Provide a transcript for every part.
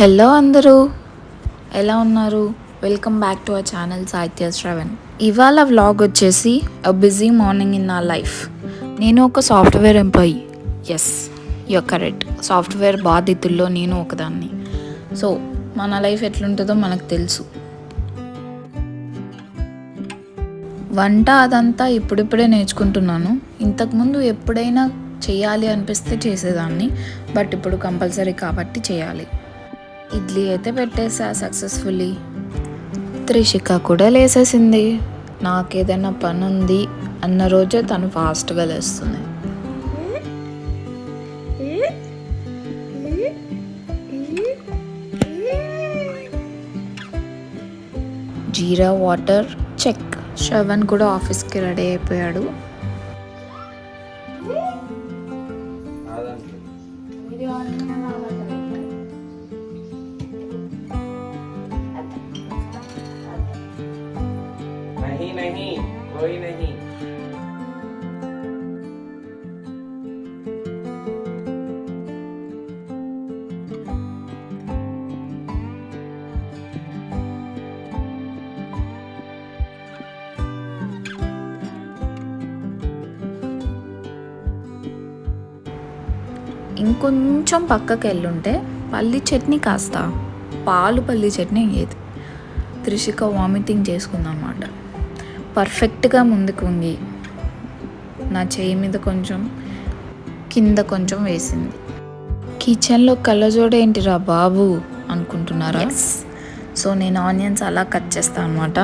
Hello అందరూ, ఎలా ఉన్నారు? Welcome back to our channel Sahitya Sravan. ఇవాళ వ్లాగ్ వచ్చేసి అ బిజీ మార్నింగ్ ఇన్ నా లైఫ్. నేను ఒక software employee. Yes, you're correct. Software బాధితుల్లో నేను ఒకదాన్ని. సో మన లైఫ్ ఎట్లుంటుందో మనకు తెలుసు. వంట అదంతా ఇప్పుడిప్పుడే నేర్చుకుంటున్నాను. ఇంతకుముందు ఎప్పుడైనా చేయాలి అనిపిస్తే చేసేదాన్ని, బట్ ఇప్పుడు కంపల్సరీ కాబట్టి చేయాలి. ఇడ్లీ అయితే పెట్టేసా సక్సెస్ఫుల్లీ. త్రిషిక కూడా లేసేసింది. నాకేదైనా పని ఉంది అన్న రోజే తను ఫాస్ట్గా లేస్తుంది. జీరా వాటర్ చెక్. శ్రవణ్ కూడా ఆఫీస్కి రెడీ అయిపోయాడు. नहीं कोई नहीं. ఇంకొంచెం పక్కకి వెళ్ళుంటే పల్లి చట్నీ కాస్త పాలు పల్లి చట్నీ అయ్యేది. త్రిషిక వామిటింగ్ చేసుకుందన్నమాట. పర్ఫెక్ట్గా ముందుకు వంగి నా చేయి మీద కొంచెం కింద కొంచెం వేసింది. కిచెన్లో కళ్ళజోడేంటిరా బాబు అనుకుంటున్నారా? సో నేను ఆనియన్స్ అలా కట్ చేస్తాను అనమాట.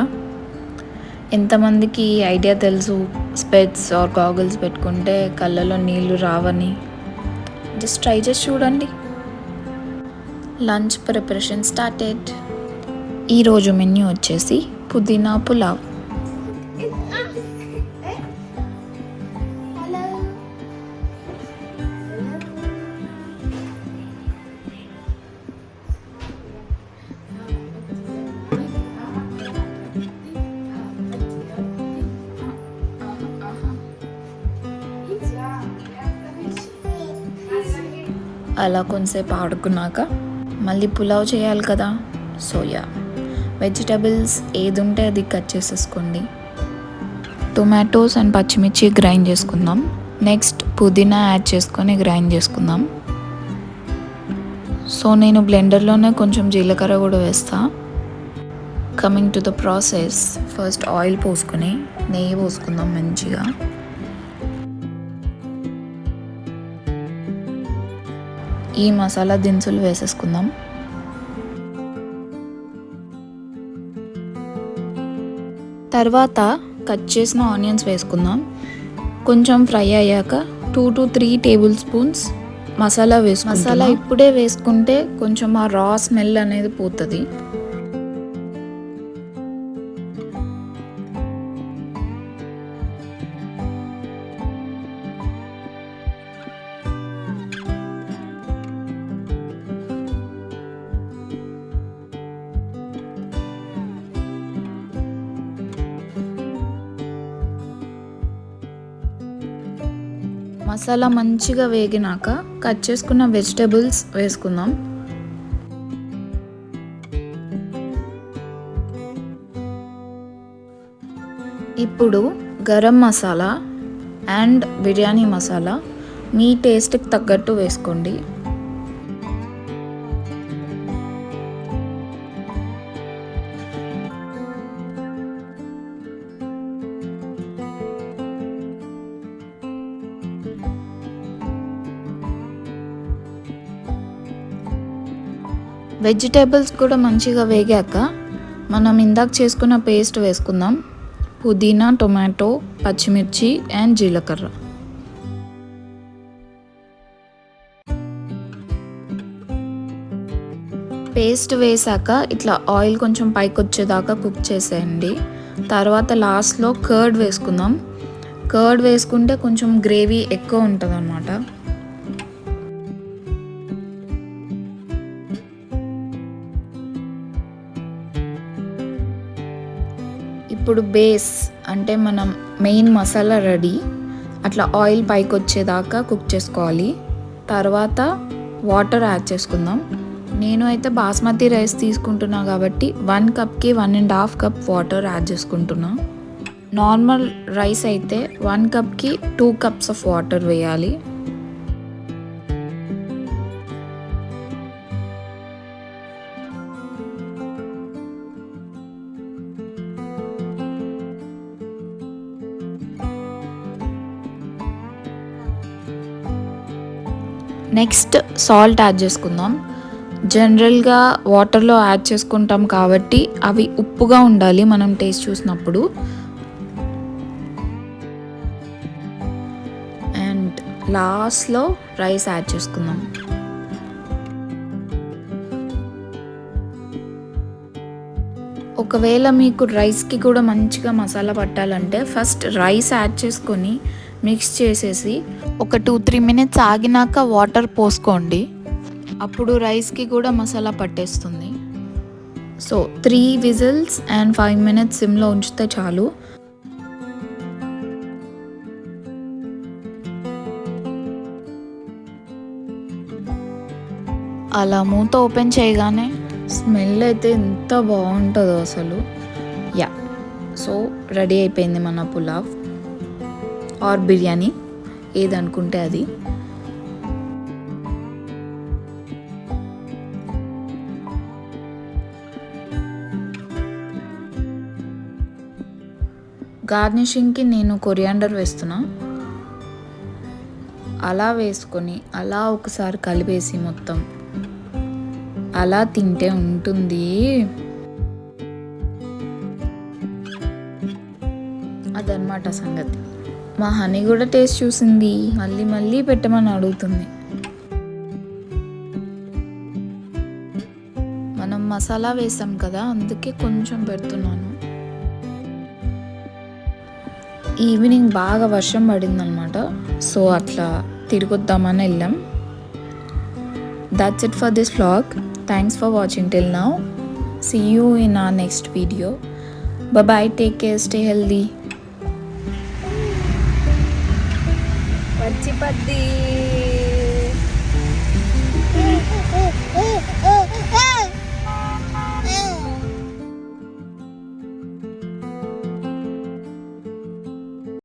ఎంతమందికి ఈ ఐడియా తెలుసు? స్పెట్స్ ఆర్ గాగుల్స్ పెట్టుకుంటే కళ్ళలో నీళ్లు రావని. జస్ట్ ట్రై చేసి చూడండి. Lunch preparation started. ఈరోజు మెన్యూ వచ్చేసి పుదీనా పులావ్. అలా కొంతసేపు ఆడుకున్నాక మళ్ళీ పులావ్ చేయాలి కదా. సోయా వెజిటబుల్స్ ఏది ఉంటే అది కట్ చేసేసుకోండి. టొమాటోస్ అండ్ పచ్చిమిర్చి గ్రైండ్ చేసుకుందాం. నెక్స్ట్ పుదీనా యాడ్ చేసుకొని గ్రైండ్ చేసుకుందాం. సో నేను బ్లెండర్లోనే కొంచెం జీలకర్ర కూడా వేస్తా. Coming to the process, first oil పోసుకొని నెయ్యి పోసుకుందాం మంచిగా. ఈ మసాలా దినుసులు వేసేసుకుందాం. తర్వాత కట్ చేసిన ఆనియన్స్ వేసుకుందాం. కొంచెం ఫ్రై అయ్యాక 2 to 3 టేబుల్ స్పూన్స్ మసాలా వేసుకుందాం. మసాలా ఇప్పుడే వేసుకుంటే కొంచెం ఆ రా స్మెల్ అనేది పోతుంది. మసాలా మంచిగా వేగినాక కట్ చేసుకున్న వెజిటబుల్స్ వేసుకుందాం. ఇప్పుడు గరం మసాలా అండ్ బిర్యానీ మసాలా మీ టేస్ట్కి తగ్గట్టు వేసుకోండి. వెజిటేబుల్స్ కూడా మంచిగా వేగాక మనం ఇందాక చేసుకున్న పేస్ట్ వేసుకుందాం. పుదీనా, టొమాటో, పచ్చిమిర్చి అండ్ జీలకర్ర. పేస్ట్ వేసాక ఇట్లా ఆయిల్ కొంచెం పైకి వచ్చేదాకా కుక్ చేసేయండి. తర్వాత లాస్ట్లో కర్డ్ వేసుకుందాం. కర్డ్ వేసుకుంటే కొంచెం గ్రేవీ ఎక్కువ ఉంటుంది అన్నమాట. ఇప్పుడు బేస్ అంటే మనం మెయిన్ మసాలా రెడీ. అట్లా ఆయిల్ పైకి వచ్చేదాకా కుక్ చేసుకోవాలి. తర్వాత వాటర్ యాడ్ చేసుకుందాం. నేను అయితే బాస్మతి రైస్ తీసుకుంటున్నా కాబట్టి 1 కప్కి 1.5 కప్ వాటర్ యాడ్ చేసుకుంటున్నా. నార్మల్ రైస్ అయితే 1 కప్కి 2 కప్స్ ఆఫ్ వాటర్ వేయాలి. నెక్స్ట్ సాల్ట్ యాడ్ చేసుకుందాం. జనరల్గా వాటర్లో యాడ్ చేసుకుంటాం కాబట్టి అవి ఉప్పుగా ఉండాలి మనం టేస్ట్ చూసినప్పుడు. అండ్ లాస్ట్లో రైస్ యాడ్ చేసుకుందాం. ఒకవేళ మీకు రైస్కి కూడా మంచిగా మసాలా పట్టాలంటే ఫస్ట్ రైస్ యాడ్ చేసుకొని మిక్స్ చేసేసి ఒక 2-3 మినిట్స్ ఆగినాక వాటర్ పోసుకోండి. అప్పుడు రైస్కి కూడా మసాలా పట్టేస్తుంది. సో 3 విజిల్స్ అండ్ 5 మినిట్స్ సిమ్లో ఉంచితే చాలు. అలా మూత ఓపెన్ చేయగానే స్మెల్ అయితే ఎంత బాగుంటుందో అసలు. యా, సో రెడీ అయిపోయింది మన పులావ్ ఆర్ బిర్యానీ, ఏదనుకుంటే అది. గార్నిషింగ్కి నేను కొరియాండర్ వేస్తున్నా. అలా వేసుకొని అలా ఒకసారి కలిపేసి మొత్తం అలా తింటే ఉంటుంది. అదనమాట సంగతి. మా హనీ కూడా టేస్ట్ చూసింది, మళ్ళీ మళ్ళీ పెట్టమని అడుగుతుంది. మనం మసాలా వేసాం కదా, అందుకే కొంచెం పెడుతున్నాను. ఈవినింగ్ బాగా వర్షం పడిందనమాట, సో అట్లా తిరిగొద్దామని వెళ్ళాం. That's it for this vlog. Thanks for watching till now. See you in our next video. Bye bye, take care, stay healthy. పచ్చి పద్ది